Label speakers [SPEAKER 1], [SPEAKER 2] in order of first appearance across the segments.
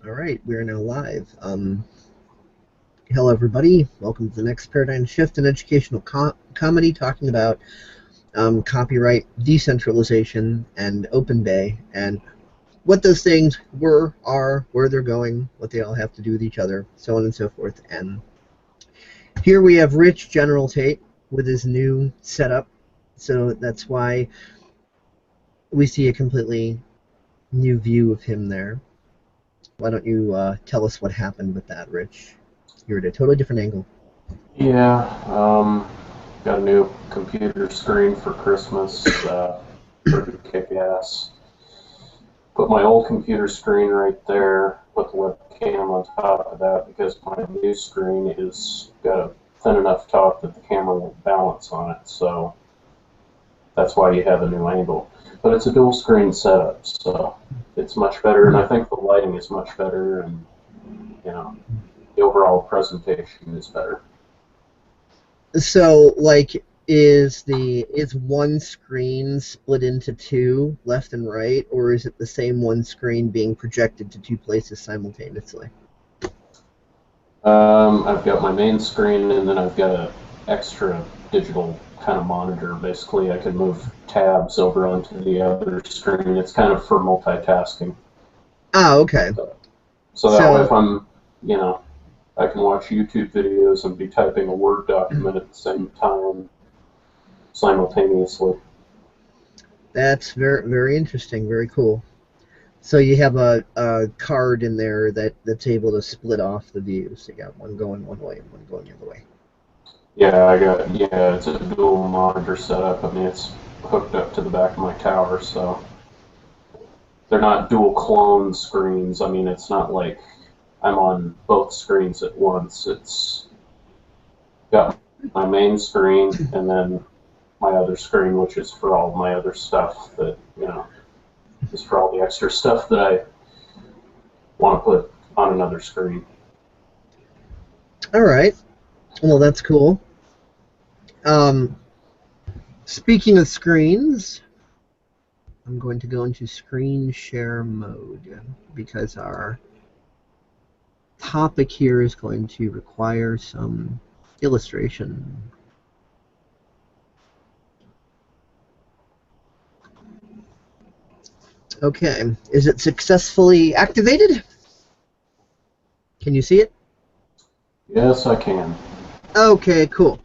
[SPEAKER 1] All right, we are now live. Hello, everybody. Welcome to the next paradigm shift in educational comedy, talking about copyright, decentralization, and Openbay, and what those things were, are, where they're going, what they all have to do with each other, so on and so forth. And here we have Rich General Tate with his new setup, so that's why we see a completely new view of him there. Why don't you tell us what happened with that, Rich? You're at a totally different angle.
[SPEAKER 2] Yeah, got a new computer screen for Christmas. Pretty kick-ass. Put my old computer screen right there, put the webcam on top of that because my new screen is got a thin enough top that the camera won't balance on it, so that's why you have a new angle. But it's a dual screen setup, so it's much better, and I think the lighting is much better, and you know, the overall presentation is better.
[SPEAKER 1] So, like, is one screen split into two, left and right, or is it the same one screen being projected to two places simultaneously?
[SPEAKER 2] I've got my main screen, and then I've got an extra digital kind of monitor. Basically, I can move tabs over onto the other screen. It's kind of for multitasking.
[SPEAKER 1] Ah, okay.
[SPEAKER 2] So that way, if I'm, I can watch YouTube videos and be typing a Word document at the same time simultaneously.
[SPEAKER 1] That's very, very interesting. Very cool. So you have a card in there that's able to split off the views. So you got one going one way and one going the other way.
[SPEAKER 2] Yeah, it's a dual monitor setup. I mean, it's hooked up to the back of my tower, so they're not dual clone screens. I mean, it's not like I'm on both screens at once. It's got my main screen and then my other screen, which is for all my other stuff that, is for all the extra stuff that I want to put on another screen.
[SPEAKER 1] All right. Well, that's cool. Speaking of screens, I'm going to go into screen share mode because our topic here is going to require some illustration. Okay, is it successfully activated? Can you see it?
[SPEAKER 2] Yes, I can.
[SPEAKER 1] Okay, cool.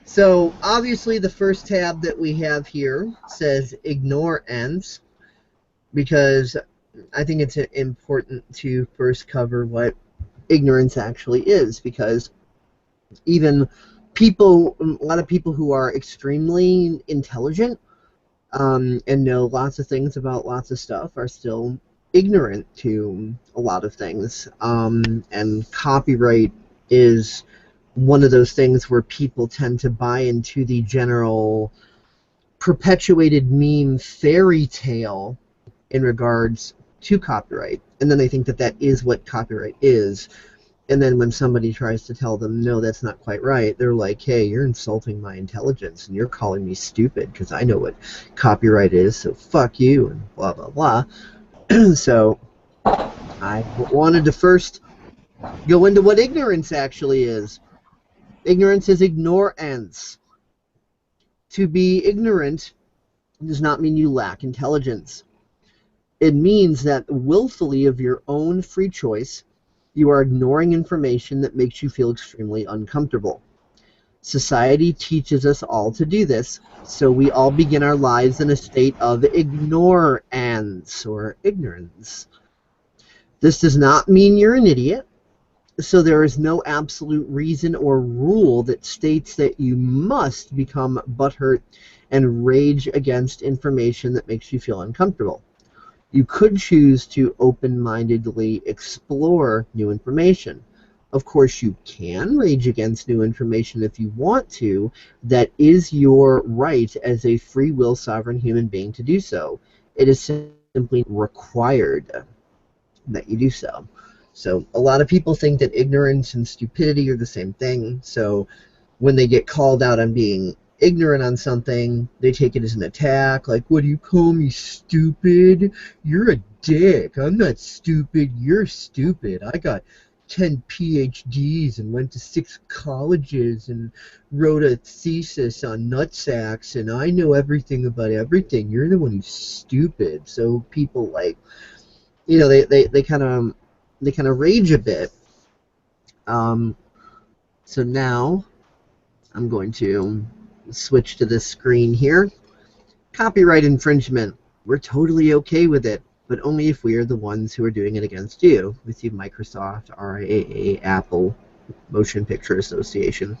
[SPEAKER 1] So obviously the first tab that we have here says ignore ends, because I think it's important to first cover what ignorance actually is, because even people, a lot of people who are extremely intelligent and know lots of things about lots of stuff are still ignorant to a lot of things. And copyright is one of those things where people tend to buy into the general perpetuated meme fairy tale in regards to copyright, and then they think that that is what copyright is. And then when somebody tries to tell them, no, that's not quite right, they're like, hey, you're insulting my intelligence, and you're calling me stupid because I know what copyright is, so fuck you, and blah, blah, blah. So I wanted to first go into what ignorance actually is. Ignorance is ignorance. To be ignorant does not mean you lack intelligence. It means that willfully of your own free choice, you are ignoring information that makes you feel extremely uncomfortable. Society teaches us all to do this, so we all begin our lives in a state of ignorance or ignorance. This does not mean you're an idiot, so there is no absolute reason or rule that states that you must become butthurt and rage against information that makes you feel uncomfortable. You could choose to open-mindedly explore new information. Of course, you can rage against new information if you want to. That is your right as a free will sovereign human being to do so. It is simply required that you do so. So a lot of people think that ignorance and stupidity are the same thing. So when they get called out on being ignorant on something, they take it as an attack, like, what do you call me, stupid? You're a dick. I'm not stupid. You're stupid. I got 10 PhDs and went to 6 colleges and wrote a thesis on nutsacks, and I know everything about everything. You're the one who's stupid. So people like, they kind of rage a bit. So now I'm going to switch to this screen here. Copyright infringement. We're totally okay with it, but only if we are the ones who are doing it against you. We see Microsoft, RIAA, Apple, Motion Picture Association.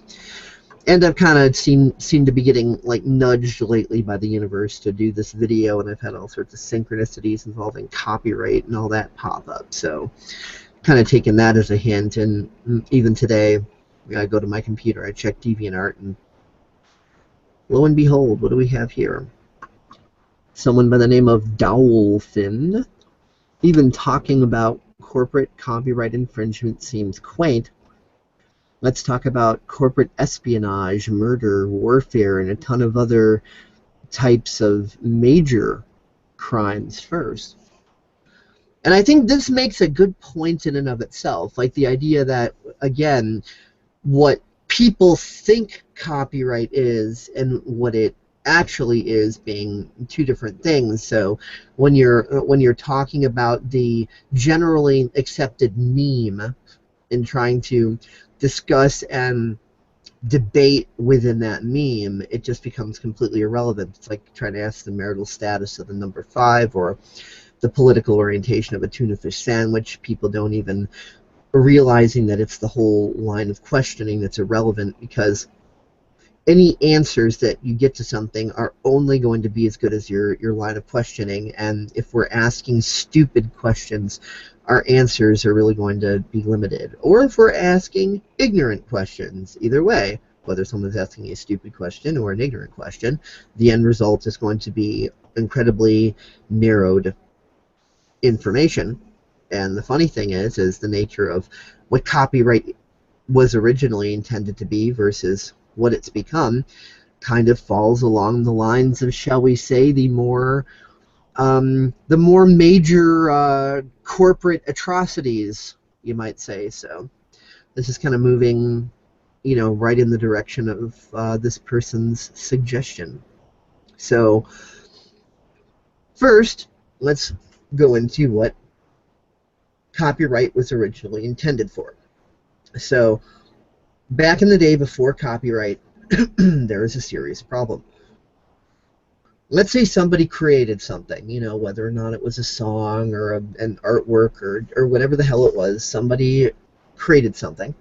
[SPEAKER 1] And I've kind of seemed to be getting like nudged lately by the universe to do this video, and I've had all sorts of synchronicities involving copyright and all that pop up. So kind of taking that as a hint, and even today, I go to my computer, I check DeviantArt, and lo and behold, what do we have here? Someone by the name of Dolphin. Even talking about corporate copyright infringement seems quaint. Let's talk about corporate espionage, murder, warfare, and a ton of other types of major crimes first. And I think this makes a good point in and of itself, like the idea that, again, what people think copyright is and what it actually is being two different things. So when you're talking about the generally accepted meme and trying to discuss and debate within that meme, it just becomes completely irrelevant. It's like trying to ask the marital status of the number 5 or the political orientation of a tuna fish sandwich. People don't even realizing that it's the whole line of questioning that's irrelevant, because any answers that you get to something are only going to be as good as your line of questioning. And if we're asking stupid questions, our answers are really going to be limited. Or if we're asking ignorant questions, either way, whether someone's asking a stupid question or an ignorant question, the end result is going to be incredibly narrowed information. And the funny thing is the nature of what copyright was originally intended to be versus what it's become kind of falls along the lines of, shall we say, the more major corporate atrocities, you might say. So this is kind of moving, right in the direction of this person's suggestion. So first, let's go into what copyright was originally intended for. So back in the day before copyright, there was a serious problem. Let's say somebody created something, whether or not it was a song or an artwork or whatever the hell it was. Somebody created something,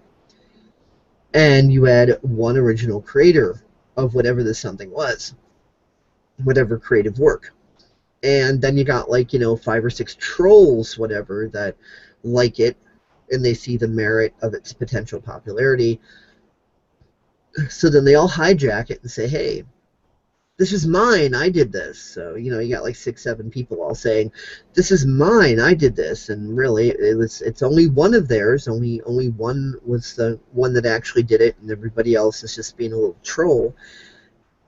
[SPEAKER 1] and you had one original creator of whatever this something was, whatever creative work. And then you got 5 or 6 trolls, whatever, that like it, and they see the merit of its potential popularity. So then they all hijack it and say, hey, this is mine, I did this. So, you got 6, 7 people all saying, this is mine, I did this. And really, it's only one of theirs, only one was the one that actually did it, and everybody else is just being a little troll.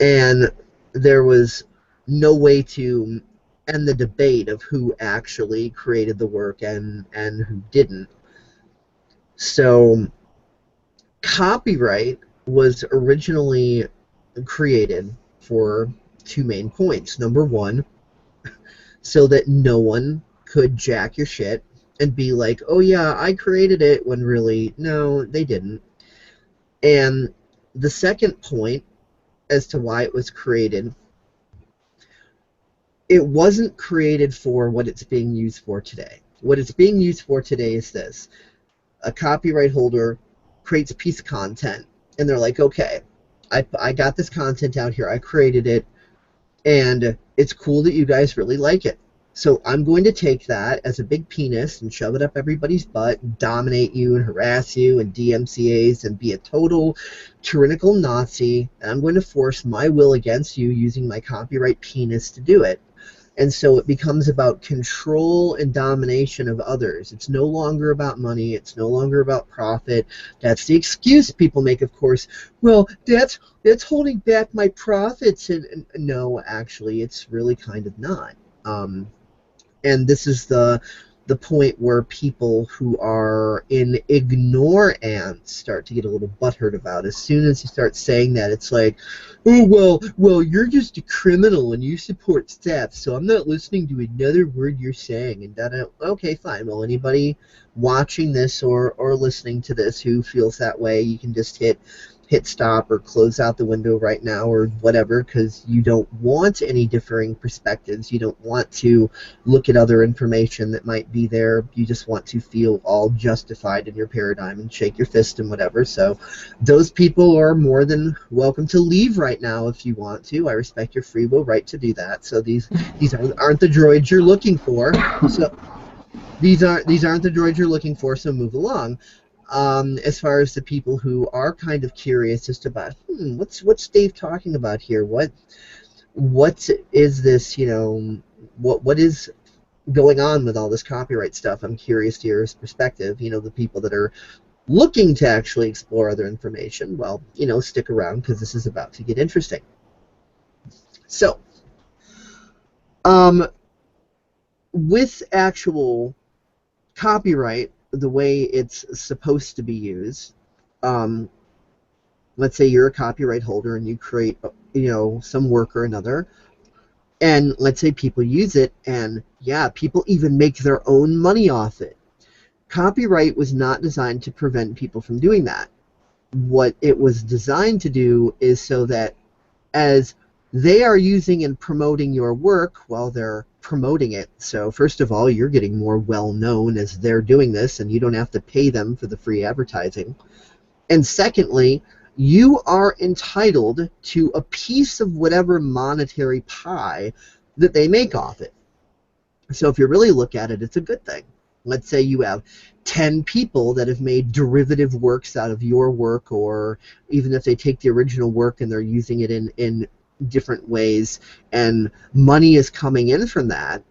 [SPEAKER 1] And there was no way to end the debate of who actually created the work and who didn't. So copyright was originally created for 2 main points. Number 1, so that no one could jack your shit and be like, oh yeah, I created it, when really, no, they didn't. And the second point as to why it was created, it wasn't created for what it's being used for today. What it's being used for today is this. A copyright holder creates a piece of content, and they're like, okay, I got this content out here, I created it, and it's cool that you guys really like it. So I'm going to take that as a big penis and shove it up everybody's butt and dominate you and harass you and DMCAs and be a total tyrannical Nazi, and I'm going to force my will against you using my copyright penis to do it. And so it becomes about control and domination of others. It's no longer about money. It's no longer about profit. That's the excuse people make, of course. Well, that's holding back my profits. And no, actually, it's really kind of not. And this is the point where people who are in ignorance start to get a little butthurt about. As soon as you start saying that, it's like, oh, well, you're just a criminal and you support theft, so I'm not listening to another word you're saying. And that, okay, fine. Well, anybody watching this or listening to this who feels that way, you can just hit stop or close out the window right now or whatever, because you don't want any differing perspectives. You don't want to look at other information that might be there. You just want to feel all justified in your paradigm and shake your fist and whatever. So those people are more than welcome to leave right now if you want to. I respect your free will right to do that. So these aren't the droids you're looking for. So these aren't the droids you're looking for, so move along. As far as the people who are kind of curious as to about, what's Dave talking about here? What is this? What is going on with all this copyright stuff? I'm curious to your perspective. The people that are looking to actually explore other information, well, stick around because this is about to get interesting. So, with actual copyright, the way it's supposed to be used, let's say you're a copyright holder and you create, some work or another, and let's say people use it, and yeah, people even make their own money off it. Copyright was not designed to prevent people from doing that. What it was designed to do is so that as they are using and promoting your work while they're promoting it. So first of all, you're getting more well-known as they're doing this, and you don't have to pay them for the free advertising. And secondly, you are entitled to a piece of whatever monetary pie that they make off it. So if you really look at it, it's a good thing. Let's say you have 10 people that have made derivative works out of your work, or even if they take the original work and they're using it in different ways, and money is coming in from that,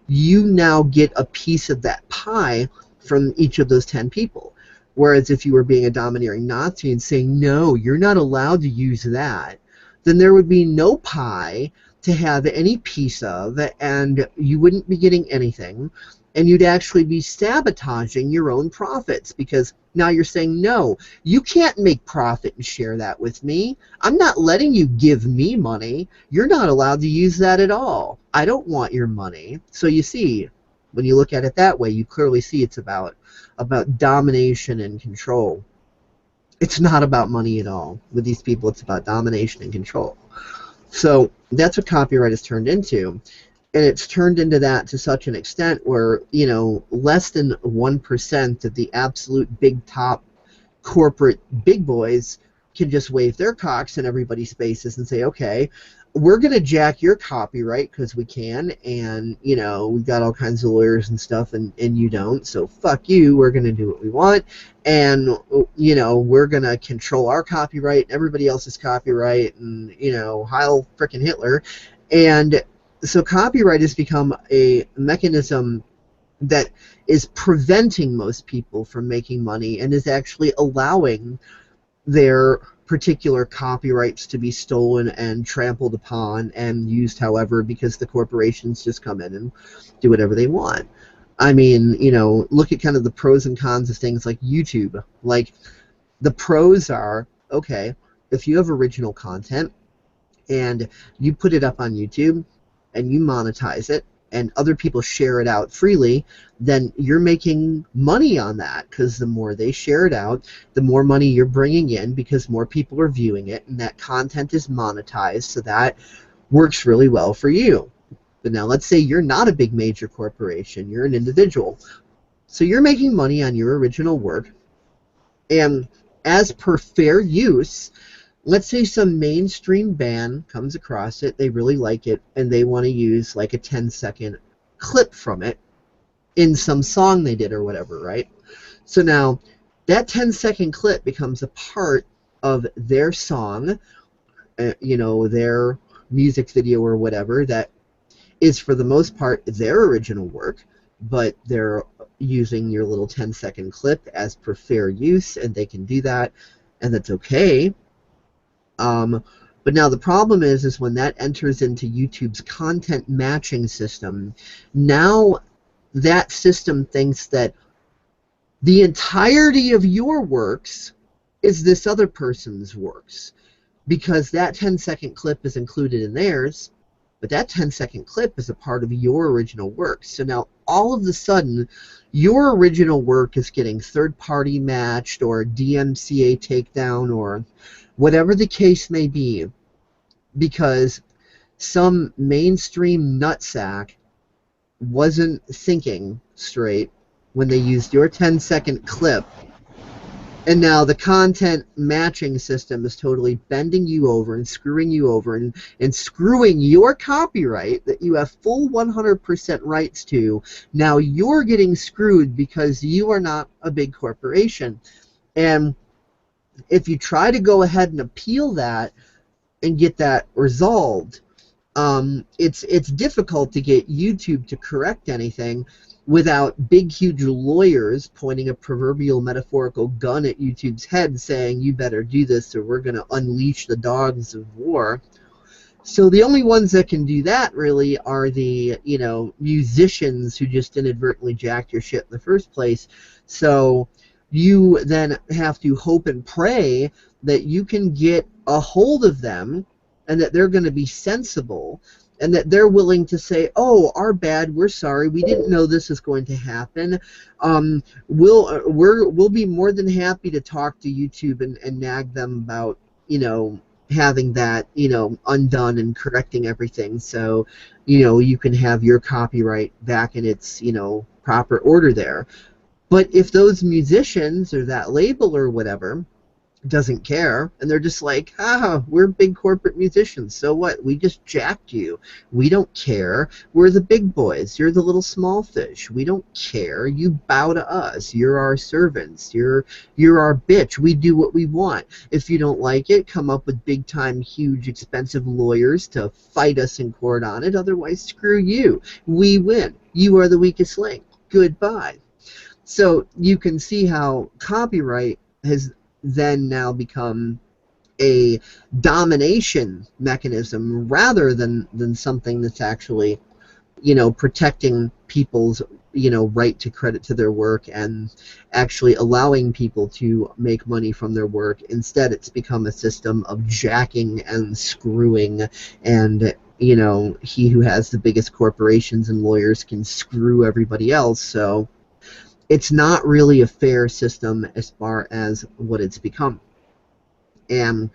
[SPEAKER 1] you now get a piece of that pie from each of those 10 people. Whereas if you were being a domineering Nazi and saying, no, you're not allowed to use that, then there would be no pie to have any piece of, and you wouldn't be getting anything, and you'd actually be sabotaging your own profits, because now you're saying, no, you can't make profit and share that with me. I'm not letting you give me money. You're not allowed to use that at all. I don't want your money. So you see, when you look at it that way, you clearly see it's about domination and control. It's not about money at all. With these people, it's about domination and control. So that's what copyright has turned into. And it's turned into that to such an extent where, less than 1% of the absolute big top corporate big boys can just wave their cocks in everybody's faces and say, okay, we're going to jack your copyright because we can, and, we've got all kinds of lawyers and stuff, and you don't, so fuck you, we're going to do what we want, and, we're going to control our copyright and everybody else's copyright, and, Heil frickin' Hitler. And so copyright has become a mechanism that is preventing most people from making money and is actually allowing their particular copyrights to be stolen and trampled upon and used however, because the corporations just come in and do whatever they want. I mean, look at kind of the pros and cons of things like YouTube. Like, the pros are, okay, if you have original content and you put it up on YouTube and you monetize it, and other people share it out freely, then you're making money on that, because the more they share it out, the more money you're bringing in, because more people are viewing it, and that content is monetized, so that works really well for you. But now let's say you're not a big major corporation, you're an individual. So you're making money on your original work, and as per fair use, let's say some mainstream band comes across it, they really like it, and they want to use like a 10-second clip from it in some song they did or whatever, right? So now that 10-second clip becomes a part of their song, their music video or whatever, that is for the most part their original work, but they're using your little 10-second clip as per fair use, and they can do that, and that's okay. But now the problem is when that enters into YouTube's content matching system, now that system thinks that the entirety of your works is this other person's works, because that 10-second clip is included in theirs, but that 10-second clip is a part of your original work. So now all of a sudden, your original work is getting third-party matched or DMCA takedown or whatever the case may be, because some mainstream nutsack wasn't thinking straight when they used your 10-second clip, and now the content matching system is totally bending you over and screwing you over and screwing your copyright that you have full 100% rights to. Now you're getting screwed because you are not a big corporation. And if you try to go ahead and appeal that and get that resolved, it's difficult to get YouTube to correct anything without big, huge lawyers pointing a proverbial metaphorical gun at YouTube's head saying, you better do this or we're going to unleash the dogs of war. So the only ones that can do that really are the, musicians who just inadvertently jacked your shit in the first place. So you then have to hope and pray that you can get a hold of them and that they're going to be sensible and that they're willing to say, oh, our bad, we're sorry, we didn't know this was going to happen. We'll be more than happy to talk to YouTube and nag them about, having that, undone and correcting everything so, you can have your copyright back in its, proper order there. But if those musicians or that label or whatever doesn't care, and they're just like, we're big corporate musicians, so what? We just jacked you. We don't care. We're the big boys. You're the little small fish. We don't care. You bow to us. You're our servants. You're our bitch. We do what we want. If you don't like it, come up with big time, huge, expensive lawyers to fight us in court on it. Otherwise, screw you. We win. You are the weakest link. Goodbye. So you can see how copyright has then now become a domination mechanism rather than something that's actually, protecting people's, right to credit to their work and actually allowing people to make money from their work. Instead, it's become a system of jacking and screwing, and he who has the biggest corporations and lawyers can screw everybody else. So it's not really a fair system as far as what it's become. And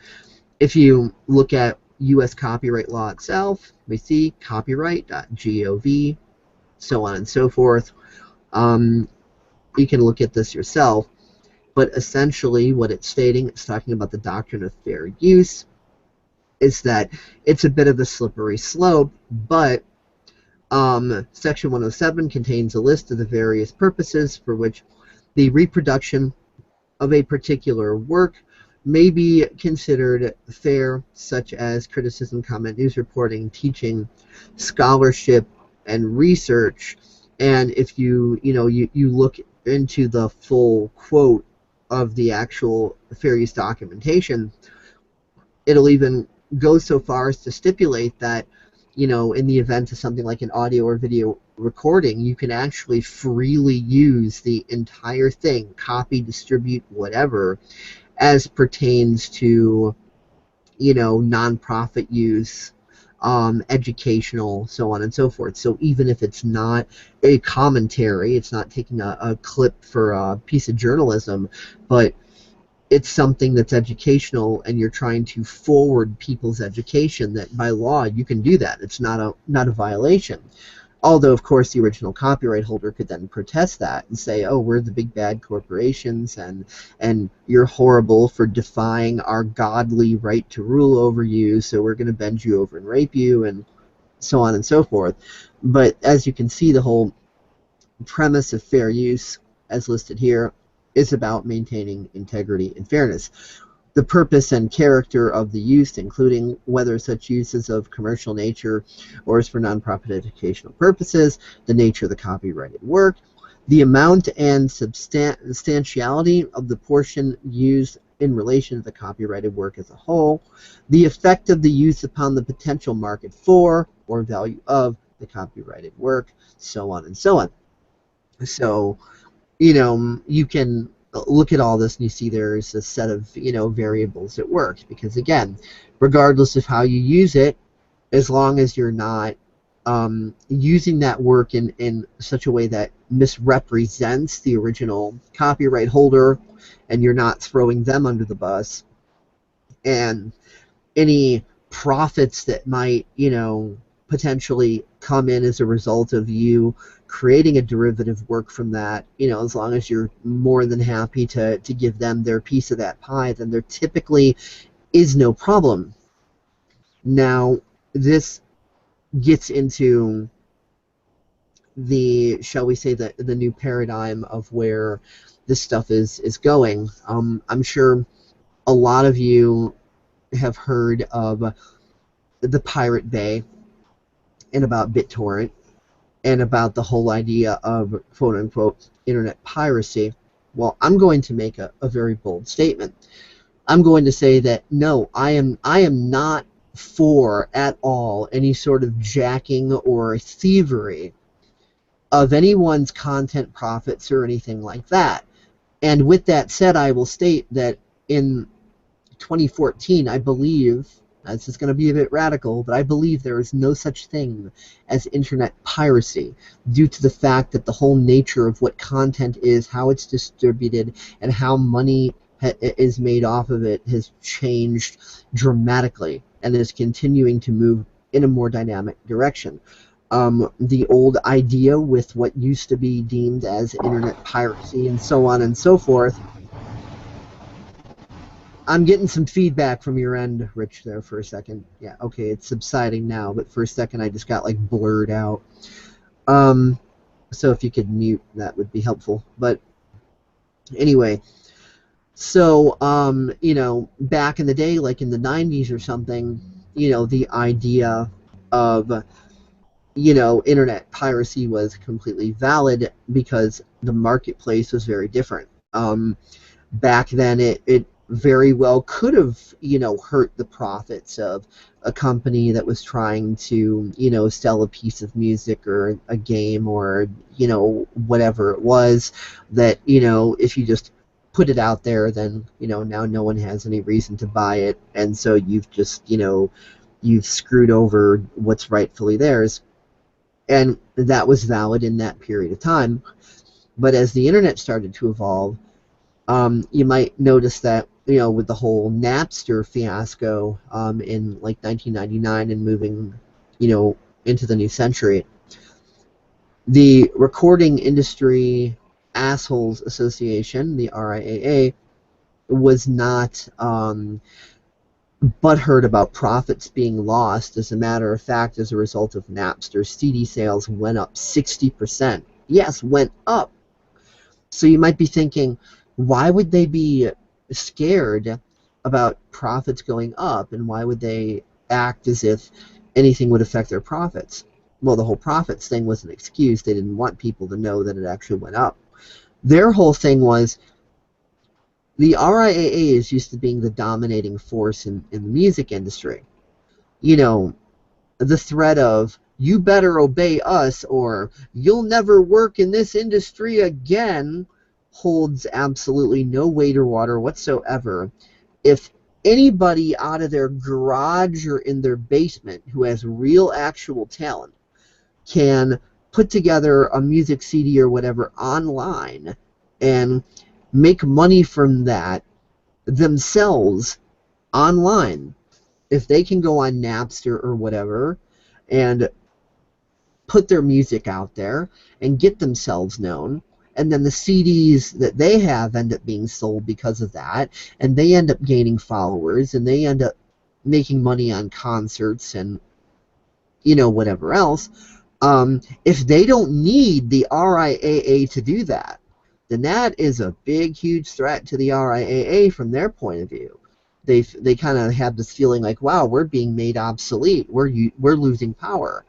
[SPEAKER 1] if you look at U.S. copyright law itself, we see copyright.gov, so on and so forth. You can look at this yourself, but essentially what it's stating, it's talking about the doctrine of fair use, is that it's a bit of a slippery slope, but Section 107 contains a list of the various purposes for which the reproduction of a particular work may be considered fair, such as criticism, comment, news reporting, teaching, scholarship, and research. And if you look into the full quote of the actual fair use documentation, it'll even go so far as to stipulate that in the event of something like an audio or video recording, you can actually freely use the entire thing, copy, distribute, whatever, as pertains to, nonprofit use, educational, so on and so forth. So even if it's not a commentary, it's not taking a clip for a piece of journalism, but it's something that's educational and you're trying to forward people's education, that by law you can do that. It's not a violation. Although, of course, the original copyright holder could then protest that and say, oh, we're the big bad corporations and you're horrible for defying our godly right to rule over you, so we're going to bend you over and rape you, and so on and so forth. But as you can see, the whole premise of fair use, as listed here, is about maintaining integrity and fairness. The purpose and character of the use, including whether such use is of commercial nature or is for nonprofit educational purposes, the nature of the copyrighted work, the amount and substantiality of the portion used in relation to the copyrighted work as a whole, the effect of the use upon the potential market for or value of the copyrighted work, so on and so on. So, you can look at all this and you see there's a set of, variables at work. Because again, regardless of how you use it, as long as you're not using that work in such a way that misrepresents the original copyright holder, and you're not throwing them under the bus, and any profits that might, potentially come in as a result of you creating a derivative work from that, as long as you're more than happy to give them their piece of that pie, then there typically is no problem. Now, this gets into the, shall we say, the new paradigm of where this stuff is going. I'm sure a lot of you have heard of the Pirate Bay and about BitTorrent and about the whole idea of quote unquote internet piracy. Well, I'm going to make a very bold statement. I'm going to say that no, I am not for at all any sort of jacking or thievery of anyone's content profits or anything like that. And with that said, I will state that in 2014, I believe, this is going to be a bit radical, but I believe there is no such thing as internet piracy, due to the fact that the whole nature of what content is, how it's distributed, and how money is made off of it has changed dramatically and is continuing to move in a more dynamic direction. The old idea with what used to be deemed as internet piracy and so on and so forth. I'm getting some feedback from your end, Rich, there for a second. Yeah, okay, it's subsiding now, but for a second I just got like blurred out. So if you could mute, that would be helpful. But anyway, so back in the day, like in the 90s or something, the idea of internet piracy was completely valid because the marketplace was very different. Back then, it very well could have, hurt the profits of a company that was trying to, sell a piece of music or a game or, whatever it was that, if you just put it out there, then, now no one has any reason to buy it. And so you've just, you've screwed over what's rightfully theirs. And that was valid in that period of time. But as the internet started to evolve, you might notice that, with the whole Napster fiasco in like 1999 and moving, into the new century, the Recording Industry Assholes Association, the RIAA, was not butthurt about profits being lost. As a matter of fact, as a result of Napster, CD sales went up 60%. Yes, went up. So you might be thinking, why would they be scared about profits going up, and why would they act as if anything would affect their profits? Well, the whole profits thing was an excuse. They didn't want people to know that it actually went up. Their whole thing was, the RIAA is used to being the dominating force in the music industry. The threat of, you better obey us or you'll never work in this industry again, holds absolutely no weight or water whatsoever if anybody out of their garage or in their basement who has real actual talent can put together a music CD or whatever online and make money from that themselves online. If they can go on Napster or whatever and put their music out there and get themselves known, and then the CDs that they have end up being sold because of that, and they end up gaining followers, and they end up making money on concerts and whatever else. If they don't need the RIAA to do that, then that is a big, huge threat to the RIAA from their point of view. They kind of have this feeling like, wow, we're being made obsolete. We're losing power.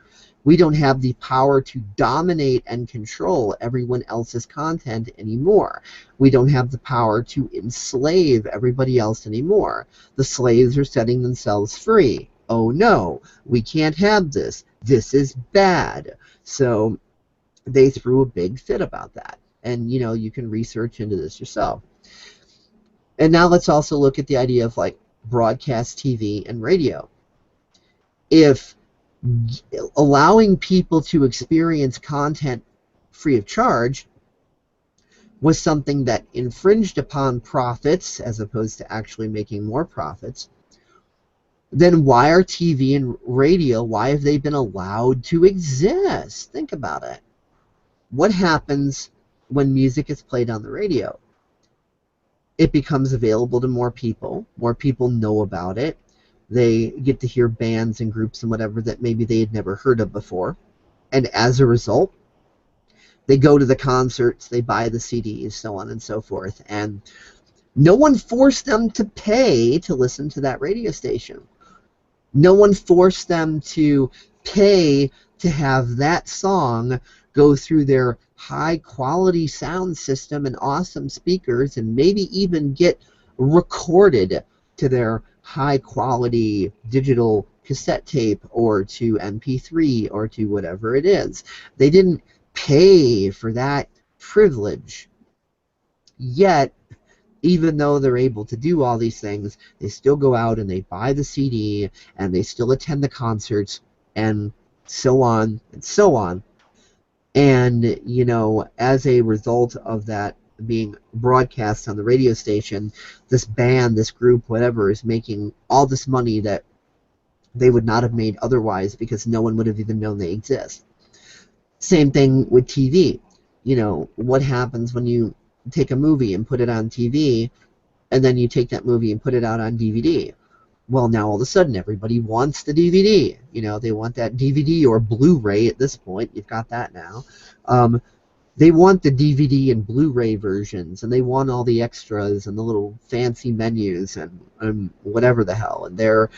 [SPEAKER 1] We don't have the power to dominate and control everyone else's content anymore. We don't have the power to enslave everybody else anymore. The slaves are setting themselves free. Oh no, we can't have this. This is bad. So they threw a big fit about that. And, you know, you can research into this yourself. And now let's also look at the idea of like broadcast TV and radio. If allowing people to experience content free of charge was something that infringed upon profits as opposed to actually making more profits, then why are TV and radio, why have they been allowed to exist? Think about it. What happens when music is played on the radio? It becomes available to more people know about it, they get to hear bands and groups and whatever that maybe they had never heard of before, and as a result, they go to the concerts, they buy the CDs, so on and so forth, and no one forced them to pay to listen to that radio station. No one forced them to pay to have that song go through their high quality sound system and awesome speakers and maybe even get recorded to their high quality digital cassette tape or to MP3 or to whatever it is. They didn't pay for that privilege. Yet, even though they're able to do all these things, they still go out and they buy the CD and they still attend the concerts and so on and so on. And, you know, as a result of that being broadcast on the radio station, this band, this group, whatever, is making all this money that they would not have made otherwise because no one would have even known they exist. Same thing with TV. You know, what happens when you take a movie and put it on TV, and then you take that movie and put it out on DVD? Well, now all of a sudden everybody wants the DVD. You know, they want that DVD or Blu-ray at this point. You've got that now. They want the DVD and Blu-ray versions, and they want all the extras and the little fancy menus and whatever the hell. And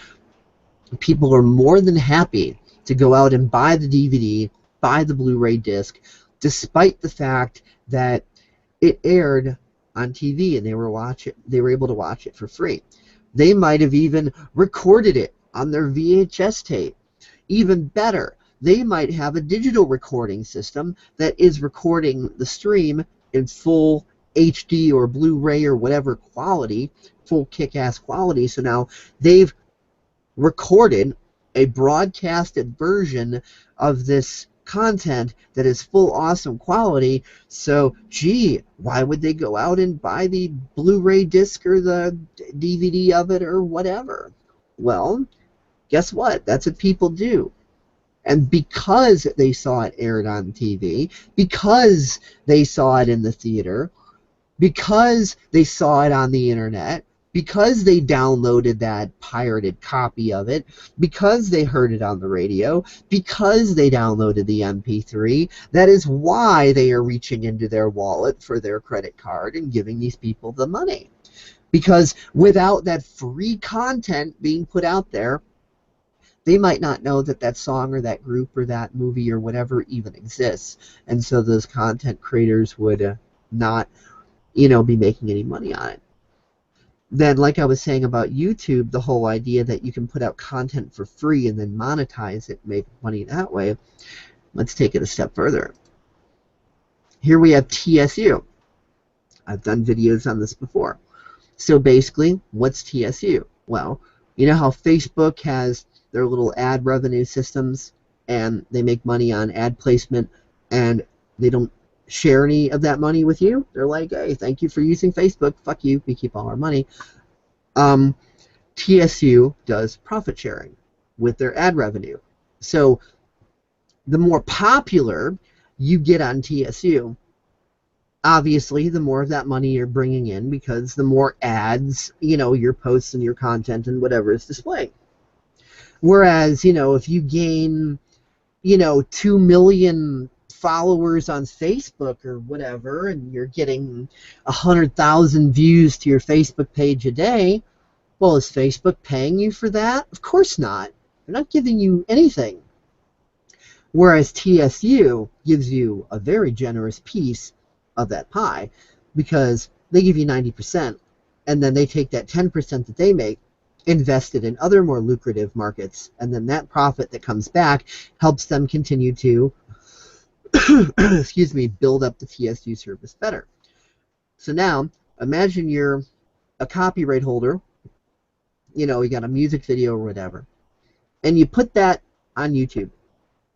[SPEAKER 1] people are more than happy to go out and buy the DVD, buy the Blu-ray disc, despite the fact that it aired on TV and they were able to watch it for free. They might have even recorded it on their VHS tape. Even better, they might have a digital recording system that is recording the stream in full HD or Blu-ray or whatever quality, full kick-ass quality. So now they've recorded a broadcasted version of this content that is full awesome quality. So gee, why would they go out and buy the Blu-ray disc or the DVD of it or whatever? Well, guess what? That's what people do. And because they saw it aired on TV, because they saw it in the theater, because they saw it on the internet, because they downloaded that pirated copy of it, because they heard it on the radio, because they downloaded the MP3, that is why they are reaching into their wallet for their credit card and giving these people the money. Because without that free content being put out there, they might not know that that song or that group or that movie or whatever even exists. And so those content creators would not, you know, be making any money on it. Then, like I was saying about YouTube, the whole idea that you can put out content for free and then monetize it, make money that way, let's take it a step further. Here we have TSU. I've done videos on this before. So basically, what's TSU? Well, you know how Facebook has their little ad revenue systems and they make money on ad placement and they don't share any of that money with you? They're like, hey, thank you for using Facebook. Fuck you. We keep all our money. TSU does profit sharing with their ad revenue. So the more popular you get on TSU, obviously the more of that money you're bringing in, because the more ads, you know, your posts and your content and whatever is displaying. Whereas, you know, if you gain, you know, 2 million followers on Facebook or whatever, and you're getting 100,000 views to your Facebook page a day, well, is Facebook paying you for that? Of course not. They're not giving you anything. Whereas TSU gives you a very generous piece of that pie, because they give you 90%, and then they take that 10% that they make, invest it in other more lucrative markets, and then that profit that comes back helps them continue to excuse me, build up the TSU service better. So now, imagine you're a copyright holder, you got a music video or whatever, and you put that on YouTube,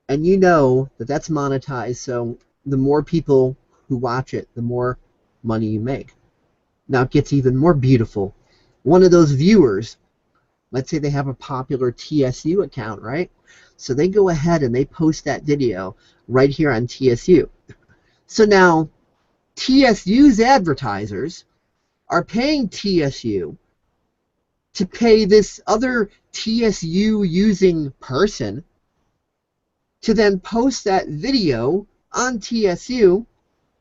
[SPEAKER 1] and you know that that's monetized, so the more people who watch it, the more money you make. Now it gets even more beautiful. One of those viewers, let's say they have a popular TSU account, right? So they go ahead and they post that video right here on TSU. So now TSU's advertisers are paying TSU to pay this other TSU using person to then post that video on TSU,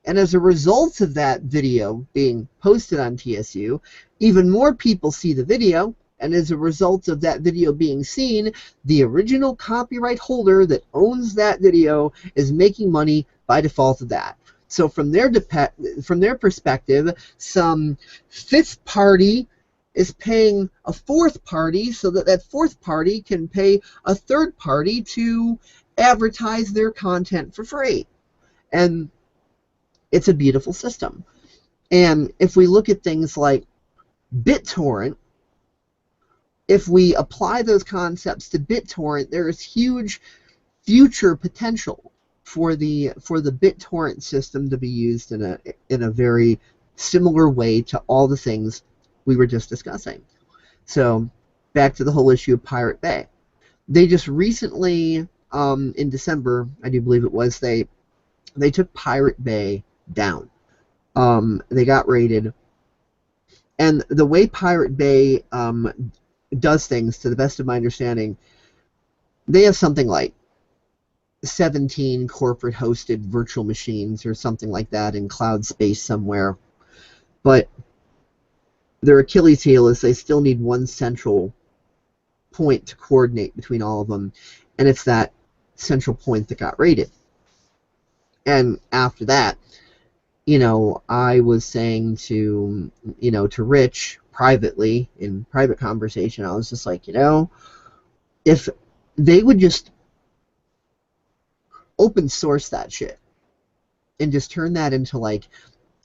[SPEAKER 1] and as a result of that video being posted on TSU, even more people see the video, and as a result of that video being seen, the original copyright holder that owns that video is making money by default of that. So from their perspective, some fifth party is paying a fourth party so that that fourth party can pay a third party to advertise their content for free. And it's a beautiful system. And if we look at things like BitTorrent, if we apply those concepts to BitTorrent, there is huge future potential for the BitTorrent system to be used in a very similar way to all the things we were just discussing. So back to the whole issue of Pirate Bay. They just recently, in December, I do believe it was, they took Pirate Bay down. They got raided. And the way Pirate Bay does things, to the best of my understanding, they have something like 17 corporate hosted virtual machines or something like that in cloud space somewhere. But their Achilles heel is they still need one central point to coordinate between all of them, and it's that central point that got raided. And after that, I was saying to Rich privately, in private conversation, I was just like, if they would just open source that shit and just turn that into like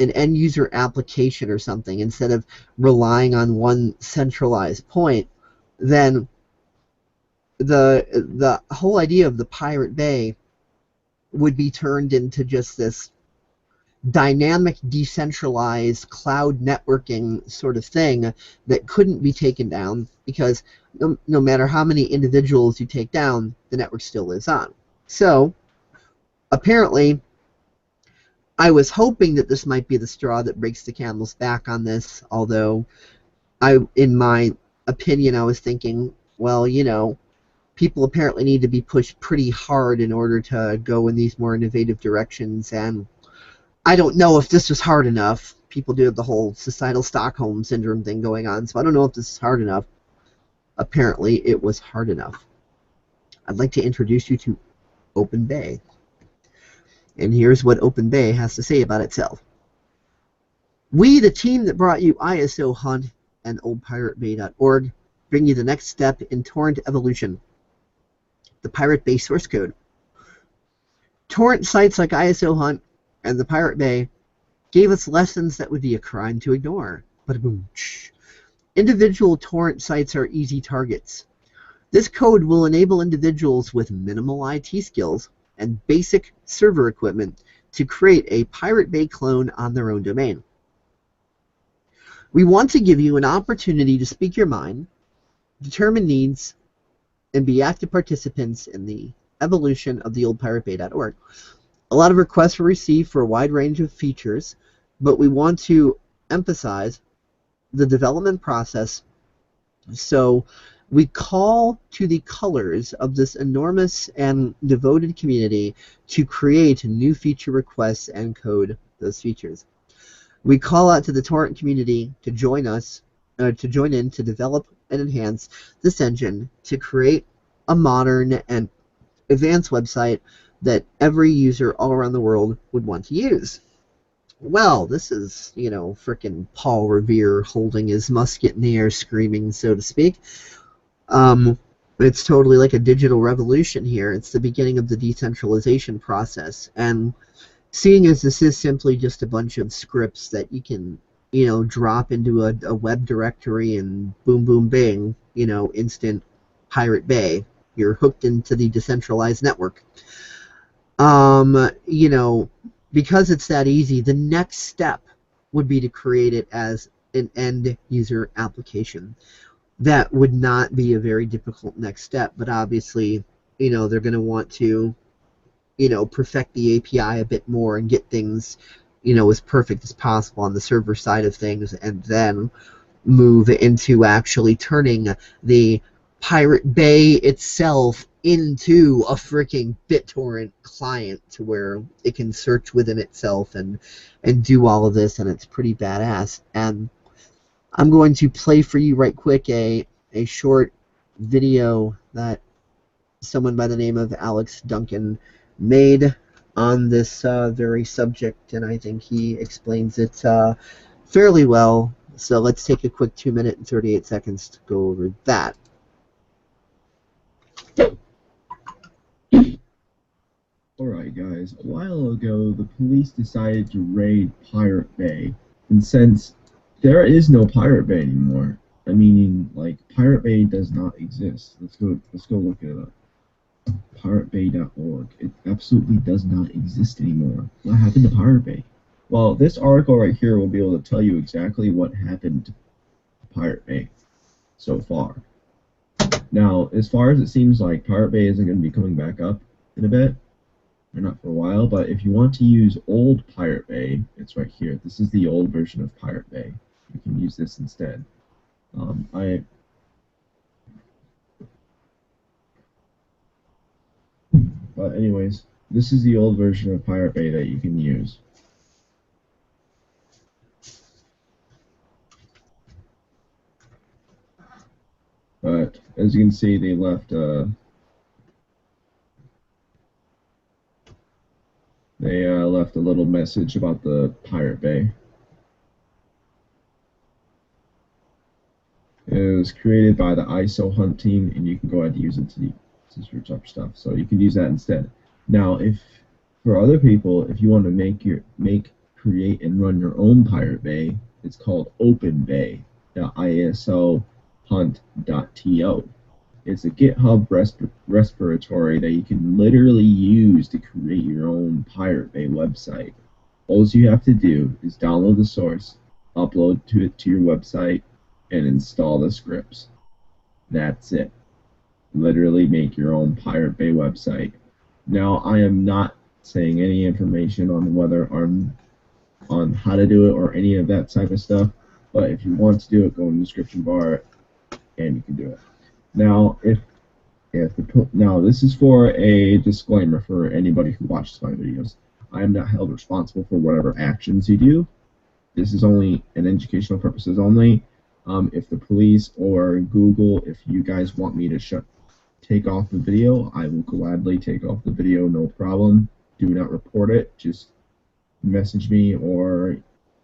[SPEAKER 1] an end user application or something instead of relying on one centralized point, then the whole idea of the Pirate Bay would be turned into just this dynamic, decentralized cloud networking sort of thing that couldn't be taken down, because no matter how many individuals you take down, the network still lives on. So apparently, I was hoping that this might be the straw that breaks the camel's back on this, although in my opinion, I was thinking, well, people apparently need to be pushed pretty hard in order to go in these more innovative directions, and I don't know if this was hard enough. People do have the whole societal Stockholm syndrome thing going on, so I don't know if this is hard enough. Apparently, it was hard enough. I'd like to introduce you to Openbay. And here's what Openbay has to say about itself. We, the team that brought you ISO Hunt and oldpiratebay.org, bring you the next step in torrent evolution, the Pirate Bay source code. Torrent sites like ISO Hunt and the Pirate Bay gave us lessons that would be a crime to ignore. Ba-da-boom. Individual torrent sites are easy targets. This code will enable individuals with minimal IT skills and basic server equipment to create a Pirate Bay clone on their own domain. We want to give you an opportunity to speak your mind, determine needs, and be active participants in the evolution of the oldpiratebay.org. A lot of requests were received for a wide range of features, but we want to emphasize the development process. So we call to the colors of this enormous and devoted community to create new feature requests and code those features. We call out to the torrent community to join us, to join in to develop and enhance this engine to create a modern and advanced website that every user all around the world would want to use. Well, this is, frickin' Paul Revere holding his musket in the air screaming, so to speak. It's totally like a digital revolution here. It's the beginning of the decentralization process. And seeing as this is simply just a bunch of scripts that you can, drop into a web directory and boom, boom, bing, instant Pirate Bay, you're hooked into the decentralized network. You know, because it's that easy, the next step would be to create it as an end user application. That would not be a very difficult next step, but obviously, they're going to want to, perfect the API a bit more and get things, as perfect as possible on the server side of things, and then move into actually turning the Pirate Bay itself into a freaking BitTorrent client to where it can search within itself and do all of this, and it's pretty badass. And I'm going to play for you right quick a short video that someone by the name of Alex Duncan made on this very subject, and I think he explains it fairly well. So let's take a quick 2 minute and 38 seconds to go over that.
[SPEAKER 3] Alright guys, a while ago the police decided to raid Pirate Bay, and since there is no Pirate Bay anymore, I mean, like, Pirate Bay does not exist. Let's go look it up. PirateBay.org. It absolutely does not exist anymore. What happened to Pirate Bay? Well, this article right here will be able to tell you exactly what happened to Pirate Bay so far. Now, as far as it seems like Pirate Bay isn't going to be coming back up in a bit, or not for a while, but if you want to use old Pirate Bay, it's right here. This is the old version of Pirate Bay. You can use this instead. But anyways, this is the old version of Pirate Bay that you can use. But as you can see, they left a little message about the Pirate Bay. It was created by the ISO Hunt team, and you can go ahead and use it to search up stuff. So you can use that instead. Now, if for other people, if you want to create and run your own Pirate Bay, it's called Openbay.isohunt.to. It's a GitHub repository that you can literally use to create your own Pirate Bay website. All you have to do is download the source, upload it to your website, and install the scripts. That's it. Literally make your own Pirate Bay website. Now, I am not saying any information on how to do it or any of that type of stuff, but if you want to do it, go in the description bar and you can do it. Now, now this is for a disclaimer for anybody who watches my videos. I am not held responsible for whatever actions you do. This is only an educational purposes only. If the police or Google, if you guys want me to take off the video, I will gladly take off the video, no problem. Do not report it. Just message me, or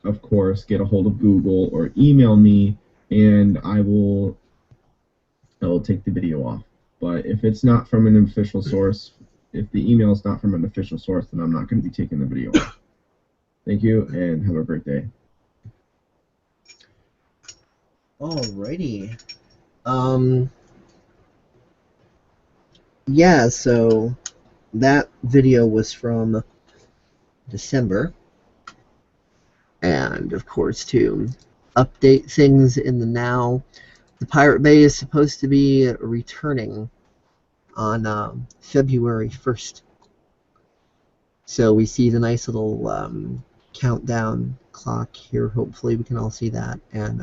[SPEAKER 3] of course get a hold of Google or email me, and I will take the video off. But if it's not from an official source, if the email is not from an official source, then I'm not going to be taking the video off. Thank you, and have a great day.
[SPEAKER 1] Alrighty. Yeah, so that video was from December. And of course, to update things in the now, the Pirate Bay is supposed to be returning on February 1st. So we see the nice little countdown clock here. Hopefully we can all see that. And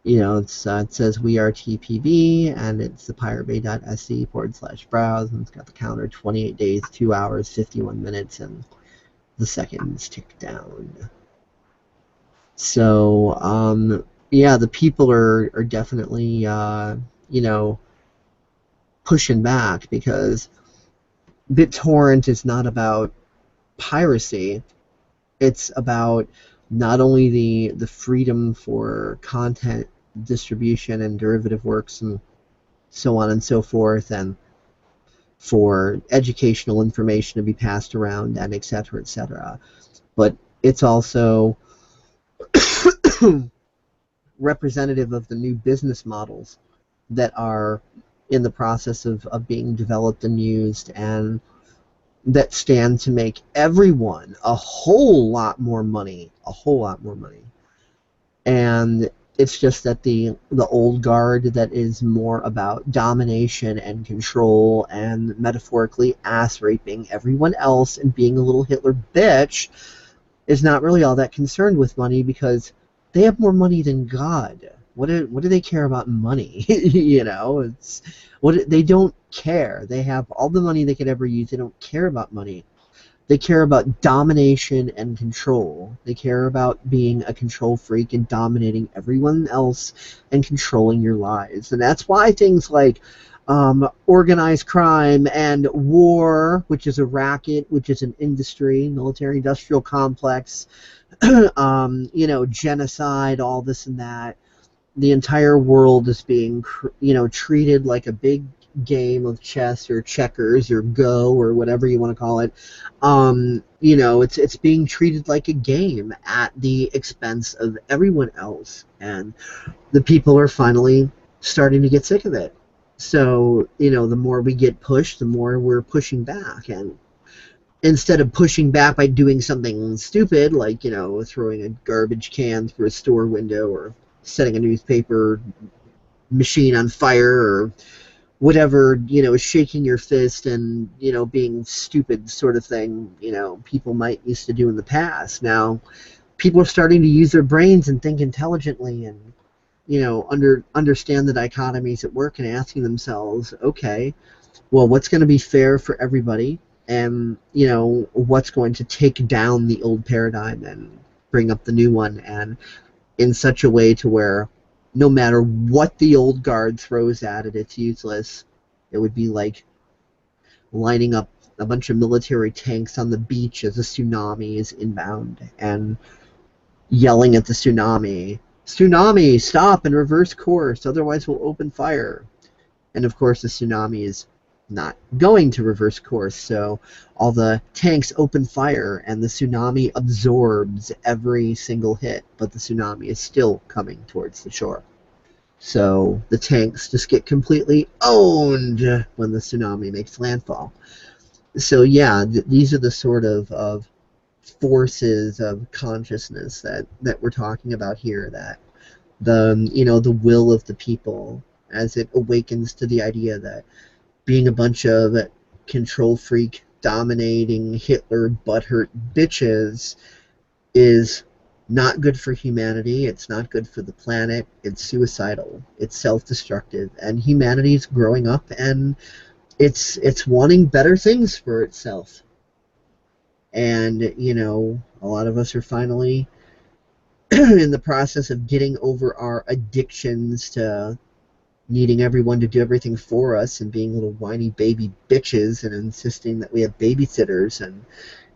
[SPEAKER 1] it says we are TPB, and it's the piratebay.se/browse, and it's got the counter 28 days, 2 hours, 51 minutes, and the seconds tick down. So, yeah, the people are definitely, pushing back, because BitTorrent is not about piracy. It's about not only the freedom for content distribution and derivative works and so on and so forth, and for educational information to be passed around, and et cetera, et cetera. But it's also representative of the new business models that are in the process of being developed and used, and that stand to make everyone a whole lot more money, And it's just that the old guard that is more about domination and control and metaphorically ass raping everyone else and being a little Hitler bitch is not really all that concerned with money, because they have more money than God. What do they care about money? It's what they don't care. They have all the money they could ever use. They don't care about money. They care about domination and control. They care about being a control freak and dominating everyone else and controlling your lives. And that's why things like organized crime and war, which is a racket, which is an industry, military-industrial complex, genocide, all this and that. The entire world is being, treated like a big game of chess or checkers or Go or whatever you want to call it. It's being treated like a game at the expense of everyone else, and the people are finally starting to get sick of it. So, the more we get pushed, the more we're pushing back. And instead of pushing back by doing something stupid, like, throwing a garbage can through a store window or setting a newspaper machine on fire or whatever, shaking your fist and, being stupid sort of thing, people might used to do in the past. Now, people are starting to use their brains and think intelligently and, understand the dichotomies at work and asking themselves, okay, well, what's going to be fair for everybody? And, what's going to take down the old paradigm and bring up the new one, and in such a way to where no matter what the old guard throws at it, it's useless. It would be like lining up a bunch of military tanks on the beach as a tsunami is inbound and yelling at the tsunami, "Tsunami, stop and reverse course, otherwise we'll open fire." And of course the tsunami is not going to reverse course, so all the tanks open fire and the tsunami absorbs every single hit, but the tsunami is still coming towards the shore. So the tanks just get completely owned when the tsunami makes landfall. So yeah, these are the sort of forces of consciousness that we're talking about here, that the will of the people, as it awakens to the idea that being a bunch of control freak, dominating Hitler butthurt bitches is not good for humanity. It's not good for the planet. It's suicidal. It's self-destructive. And humanity's growing up, and it's wanting better things for itself. And, a lot of us are finally in the process of getting over our addictions to needing everyone to do everything for us and being little whiny baby bitches and insisting that we have babysitters, and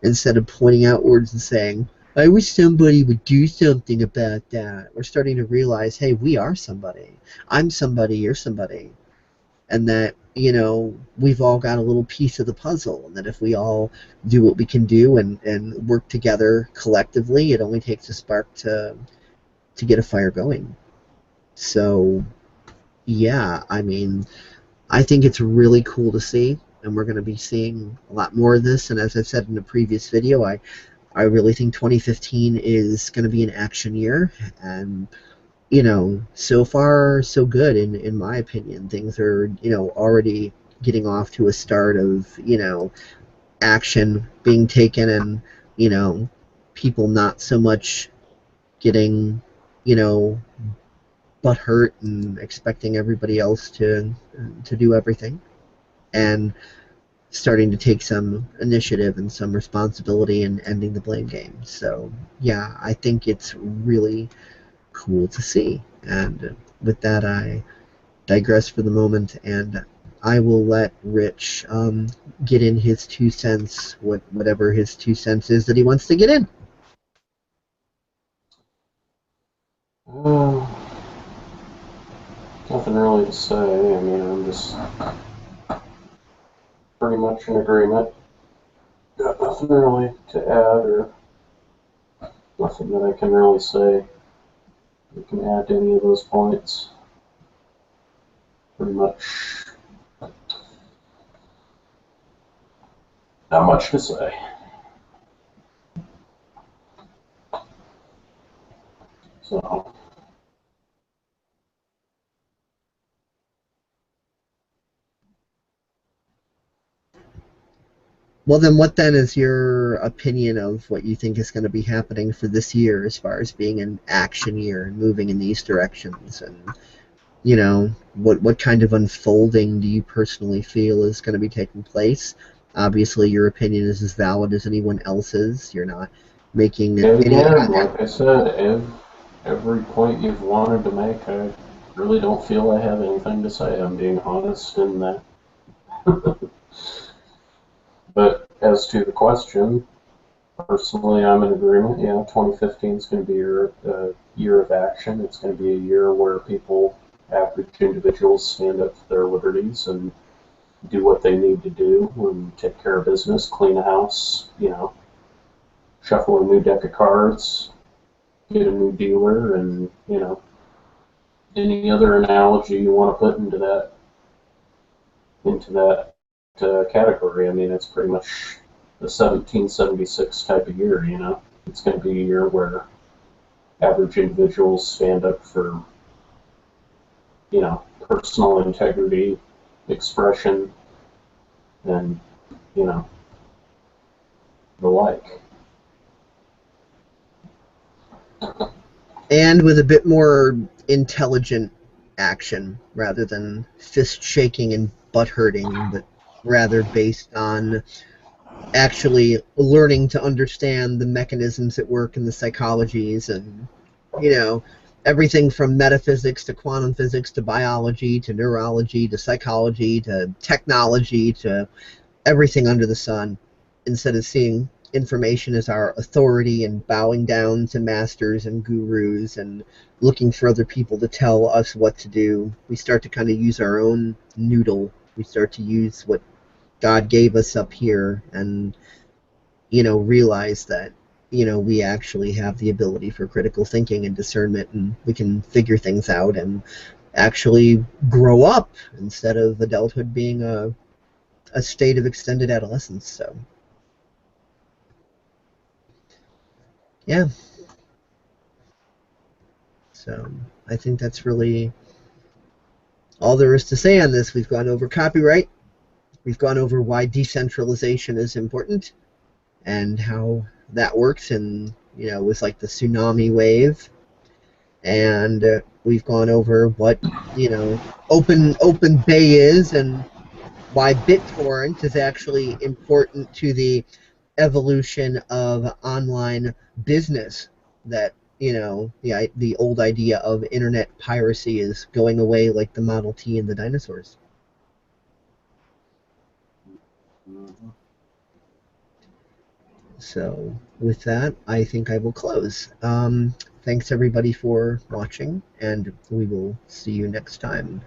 [SPEAKER 1] instead of pointing outwards and saying, "I wish somebody would do something about that," we're starting to realize, hey, we are somebody. I'm somebody, you're somebody. And that, we've all got a little piece of the puzzle, and that if we all do what we can do and work together collectively, it only takes a spark to get a fire going. So yeah, I mean, I think it's really cool to see, and we're going to be seeing a lot more of this. And as I said in a previous video, I really think 2015 is going to be an action year, and so far so good in my opinion. Things are already getting off to a start of action being taken, and people not so much getting butt hurt and expecting everybody else to do everything, and starting to take some initiative and some responsibility in ending the blame game. So yeah, I think it's really cool to see. And with that, I digress for the moment, and I will let Rich get in his 2 cents, whatever his 2 cents is that he wants to get in.
[SPEAKER 2] Um, Nothing really to say. I mean, I'm just pretty much in agreement. Got nothing really to add or nothing that I can really say we can add to any of those points. Pretty much not much to say. So,
[SPEAKER 1] Well, then, what then is your opinion of what you think is going to be happening for this year as far as being an action year and moving in these directions? And, what kind of unfolding do you personally feel is going to be taking place? Obviously, your opinion is as valid as anyone else's. You're not making
[SPEAKER 2] and
[SPEAKER 1] any.
[SPEAKER 2] again, like I said, every point you've wanted to make, I really don't feel I have anything to say. I'm being honest in that. But as to the question, personally, I'm in agreement. Yeah, 2015 is going to be a year of action. It's going to be a year where people, average individuals, stand up for their liberties and do what they need to do and take care of business, clean a house, shuffle a new deck of cards, get a new dealer, and any other analogy you want to put into that category. I mean, it's pretty much the 1776 type of year. It's going to be a year where average individuals stand up for personal integrity, expression, and you know the like.
[SPEAKER 1] And with a bit more intelligent action rather than fist shaking and butt hurting, but rather based on actually learning to understand the mechanisms at work and the psychologies and you know everything from metaphysics to quantum physics to biology to neurology to psychology to technology to everything under the sun, instead of seeing information as our authority and bowing down to masters and gurus and looking for other people to tell us what to do. We start to kind of use our own noodle. We start to use what God gave us up here and, realize that, we actually have the ability for critical thinking and discernment and we can figure things out and actually grow up instead of adulthood being a state of extended adolescence. So, yeah. So, I think that's really all there is to say on this. We've gone over copyright. We've gone over why decentralization is important and how that works and, with like the tsunami wave. And we've gone over what, Openbay is and why BitTorrent is actually important to the evolution of online business, that the old idea of internet piracy is going away like the Model T and the dinosaurs.
[SPEAKER 2] Mm-hmm.
[SPEAKER 1] So with that, I think I will close. Thanks everybody for watching, and we will see you next time.